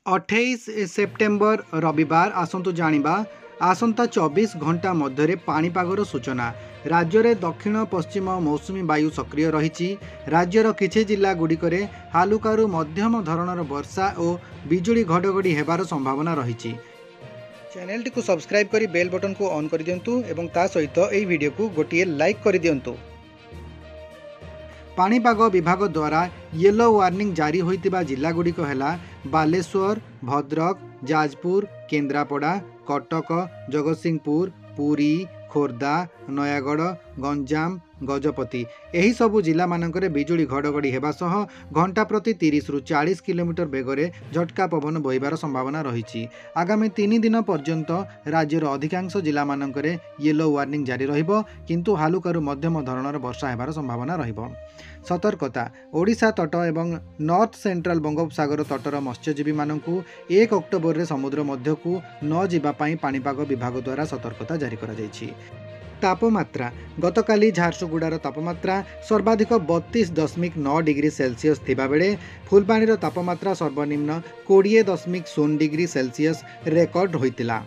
28 September रविवार आसंतु जानिबा आसंता 24 घंटा मध्य पाणीपागर सूचना। राज्य में दक्षिण पश्चिम मौसुमी वायु सक्रिय रही। राज्यर किछि जिला गुड़िकरे हालुकारू मध्यम धरणर वर्षा और बिजुली घड़घड़ी हेबार संभावना रही। चैनल टी को सब्सक्राइब करी बेल बटन को ऑन कर दियंतु एवं ता सहित एई वीडियो को गोटिए लाइक कर दियंतु। पाणीपाग विभाग द्वारा येलो वार्निंग जारी होइतिबा जिला गुड़िक हेला बालेश्वर, भद्रक, जाजपुर, केन्द्रापड़ा, कटक, जगतसिंहपुर, पुरी, खोर्धा, नयागढ़, गंजाम, गजपति एही सबु जिला मानकरे बिजुली घड़घड़ी हेबा सह घंटा प्रति 30 रु 40 किलोमीटर बेगरे झटका पवन बहिबार संभावना रही। आगामी 3 दिन पर्यंत राज्यर अधिकांश जिला मानकरे येलो वार्निंग जारी रहिबो, किंतु हालुकारू मध्यम धरणर वर्षा हेबार संभावना रहिबो। सतर्कता ओडिशा तट एवं नॉर्थ सेंट्रल बंगोपसागर तटर मत्स्यजीवी मानकु 1 अक्टोबर रे समुद्र मध्यकु न जिबा पई पाणीपाग विभाग द्वारा सतर्कता जारी करा जायछि। तापमात्रा गतकाली झारसुगुड़ार तापमात्रा सर्वाधिक 32.9 डिग्री सेल्सियस थिबा बेले फुलबाणीर तापमात्रा सर्वनिम्न 20.0 डिग्री सेल्सियस रेकर्ड होइतिला।